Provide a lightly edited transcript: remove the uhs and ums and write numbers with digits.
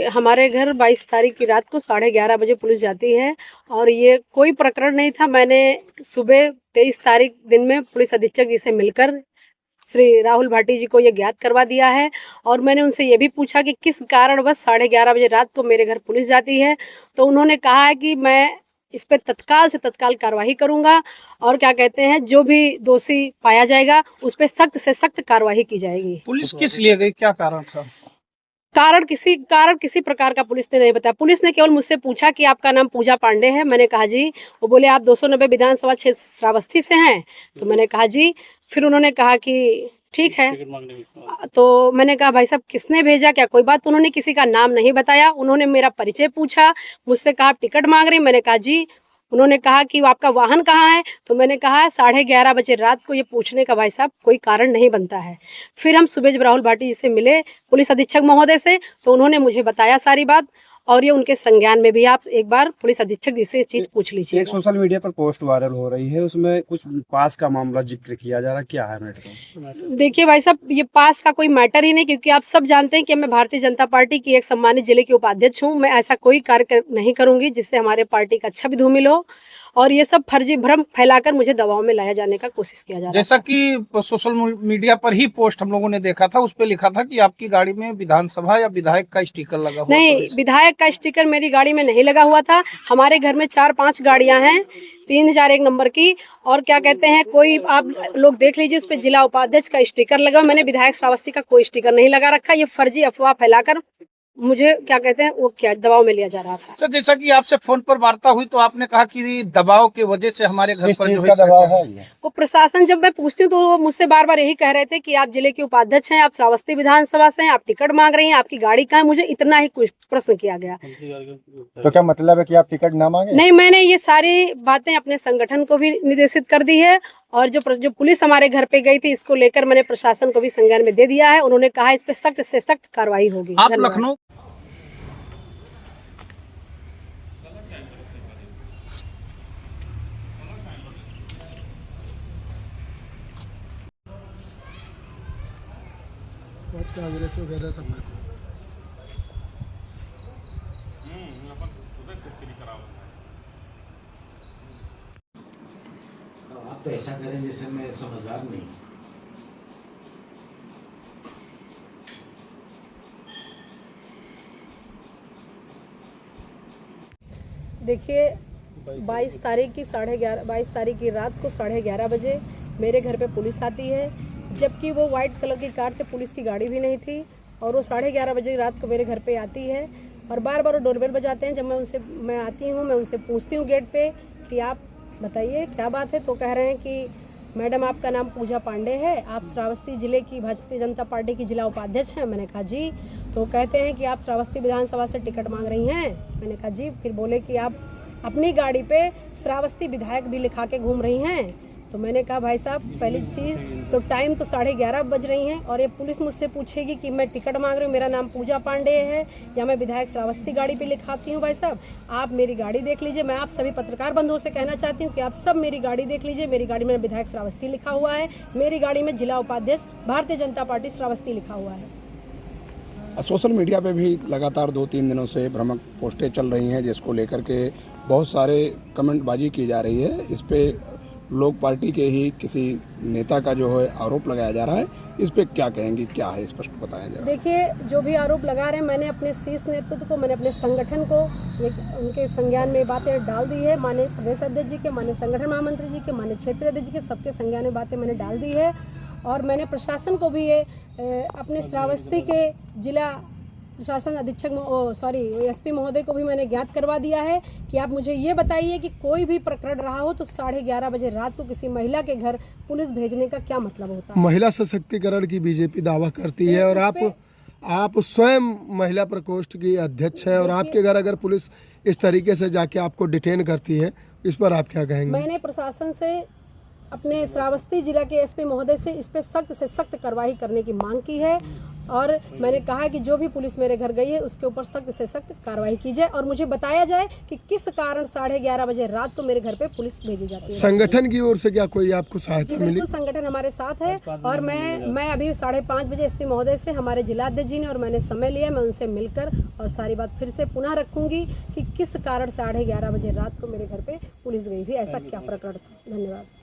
हमारे घर 22 तारीख की रात को 11:30 बजे पुलिस जाती है और ये कोई प्रकरण नहीं था। मैंने सुबह 23 तारीख दिन में पुलिस अधीक्षक जी से मिलकर श्री राहुल भाटी जी को ये ज्ञात करवा दिया है और मैंने उनसे ये भी पूछा कि किस कारणवश 11:30 बजे रात को मेरे घर पुलिस जाती है। तो उन्होंने कहा है कि मैं इस पे तत्काल से तत्काल कार्रवाई करूंगा और क्या कहते हैं, जो भी दोषी पाया जाएगा उस पे सख्त से सख्त कार्रवाई की जाएगी। पुलिस किस लिए गई, क्या कारण था? कारण किसी प्रकार का पुलिस ने नहीं बताया। पुलिस ने केवल मुझसे पूछा कि आपका नाम पूजा पांडे है। मैंने कहा जी। वो बोले आप 290 विधानसभा क्षेत्र श्रावस्ती से हैं? तो मैंने कहा जी। फिर उन्होंने कहा कि ठीक है। तो मैंने कहा भाई साहब किसने भेजा, क्या कोई बात? तो उन्होंने किसी का नाम नहीं बताया। उन्होंने मेरा परिचय पूछा, मुझसे कहा आप टिकट मांग रहे हैं? मैंने कहा जी। उन्होंने कहा कि आपका वाहन कहाँ है? तो मैंने कहा 11:30 बजे रात को ये पूछने का भाई साहब कोई कारण नहीं बनता है। फिर हम सुबह जब राहुल भाटी जी से मिले पुलिस अधीक्षक महोदय से, तो उन्होंने मुझे बताया सारी बात और ये उनके संज्ञान में भी आप एक बार पुलिस अधीक्षक जी से ये चीज पूछ लीजिए। एक सोशल मीडिया पर पोस्ट वायरल हो रही है, उसमें कुछ पास का मामला जिक्र किया जा रहा है, क्या है मैटर? देखिए भाई साहब, ये पास का कोई मैटर ही नहीं, क्योंकि आप सब जानते हैं कि मैं भारतीय जनता पार्टी की एक सम्मानित जिले की उपाध्यक्ष हूँ। मैं ऐसा कोई कार्य नहीं करूंगी जिससे हमारे पार्टी का अच्छा भी धूमिल हो और ये सब फर्जी भ्रम फैलाकर मुझे दबाव में लाया जाने का कोशिश किया जा रहा है। जैसा कि सोशल मीडिया पर ही पोस्ट हम लोगों ने देखा था, उस पे लिखा था कि आपकी गाड़ी में विधानसभा या विधायक का स्टिकर लगा हुआ। नहीं, विधायक का स्टिकर मेरी गाड़ी में नहीं लगा हुआ था। हमारे घर में 4-5 गाड़ियां हैं 3001 नंबर की और क्या कहते हैं, कोई आप लोग देख लीजिए उस पर जिला उपाध्यक्ष का स्टिकर लगा। मैंने विधायक श्रावस्ती का कोई स्टिकर नहीं लगा रखा। ये फर्जी अफवाह फैलाकर मुझे क्या कहते हैं वो क्या दबाव में लिया जा रहा था। सर, जैसा कि आपसे फोन पर वार्ता हुई तो आपने कहा कि दबाव की वजह से हमारे घर पर जो दबाव है वो प्रशासन, जब मैं पूछती हूँ तो वो मुझसे बार बार यही कह रहे थे कि आप जिले के उपाध्यक्ष हैं, आप श्रावस्ती विधानसभा से हैं, आप टिकट मांग रही हैं, आपकी गाड़ी कहाँ है? मुझे इतना ही कुछ प्रश्न किया गया। तो क्या मतलब है कि आप टिकट ना मांगे? नहीं, मैंने ये सारी बातें अपने संगठन को भी निर्देशित कर दी है और जो पुलिस हमारे घर पे गई थी इसको लेकर मैंने प्रशासन को भी संज्ञान में दे दिया है। उन्होंने कहा इस पे सख्त से सख्त कार्रवाई होगी। आप लखनऊ कांग्रेस वगैरह सब आप तो ऐसा करें जैसे मैं समझदार नहीं। देखिए 22 तारीख की रात को 11:30 बजे मेरे घर पे पुलिस आती है, जबकि वो व्हाइट कलर की कार से पुलिस की गाड़ी भी नहीं थी और वो 11:30 बजे रात को मेरे घर पे आती है और बार बार वो डोरबेल बजाते हैं। जब मैं आती हूँ, मैं उनसे पूछती हूँ गेट पे कि आप बताइए क्या बात है। तो कह रहे हैं कि मैडम आपका नाम पूजा पांडे है, आप श्रावस्ती जिले की भारतीय जनता पार्टी की जिला उपाध्यक्ष हैं? मैंने कहा जी। तो कहते हैं कि आप श्रावस्ती विधानसभा से टिकट मांग रही हैं? मैंने कहा जी। फिर बोले कि आप अपनी गाड़ी पे श्रावस्ती विधायक भी लिखा के घूम रही हैं? तो मैंने कहा भाई साहब पहली चीज़ तो टाइम तो 11:30 बज रही हैं और ये पुलिस मुझसे पूछेगी कि मैं टिकट मांग रही हूँ, मेरा नाम पूजा पांडे है या मैं विधायक श्रावस्ती गाड़ी पे लिखाती हूँ। भाई साहब आप मेरी गाड़ी देख लीजिए। मैं आप सभी पत्रकार बंधुओं से कहना चाहती हूँ कि आप सब मेरी गाड़ी देख लीजिए। मेरी गाड़ी में विधायक श्रावस्ती लिखा हुआ है, मेरी गाड़ी में जिला उपाध्यक्ष भारतीय जनता पार्टी श्रावस्ती लिखा हुआ है। सोशल मीडिया पे भी लगातार 2-3 दिनों से भ्रामक पोस्टें चल रही हैं जिसको लेकर के बहुत सारे कमेंटबाजी की जा रही है। इस पे लोग पार्टी के ही किसी नेता का जो है आरोप लगाया जा रहा है, इस पे क्या कहेंगे, क्या है स्पष्ट बताया जा रहा है? देखिए जो भी आरोप लगा रहे हैं, मैंने अपने शीर्ष नेतृत्व को, मैंने अपने संगठन को उनके संज्ञान में बातें डाल दी है। माननीय प्रदेश अध्यक्ष जी के, माननीय संगठन महामंत्री जी के, माननीय क्षेत्रीय अध्यक्ष जी के, सबके संज्ञान में बातें मैंने डाल दी है और मैंने प्रशासन को भी ये अपने श्रावस्ती के जिला प्रशासन अधीक्षक एसपी महोदय को भी मैंने ज्ञात करवा दिया है कि आप मुझे ये बताइए कि कोई भी प्रकरण रहा हो तो 11:30 बजे रात को किसी महिला के घर पुलिस भेजने का क्या मतलब होता है? महिला सशक्तिकरण की बीजेपी दावा करती है और आप स्वयं महिला प्रकोष्ठ की अध्यक्ष हैं और आपके घर अगर पुलिस इस तरीके से जाके आपको डिटेन करती है, इस पर आप क्या कहेंगे? मैंने प्रशासन से, अपने श्रावस्ती जिला के एसपी महोदय से इस पे सख्त कार्रवाई करने की मांग की है और मैंने कहा कि जो भी पुलिस मेरे घर गई है उसके ऊपर सख्त से सख्त कार्रवाई की जाए और मुझे बताया जाए कि किस कारण 11:30 बजे रात को मेरे घर पे पुलिस भेजी जाती है। संगठन की ओर से क्या कोई आपको सहायता मिली? बिल्कुल, संगठन हमारे साथ है और मैं अभी 5:30 बजे एसपी महोदय से, हमारे जिलाध्यक्ष जी ने और मैंने समय लिया, मैं उनसे मिलकर और सारी बात फिर से पुनः रखूंगी कि किस कारण 11:30 बजे रात को मेरे घर पे पुलिस गई थी, ऐसा क्या प्रकरण था। धन्यवाद।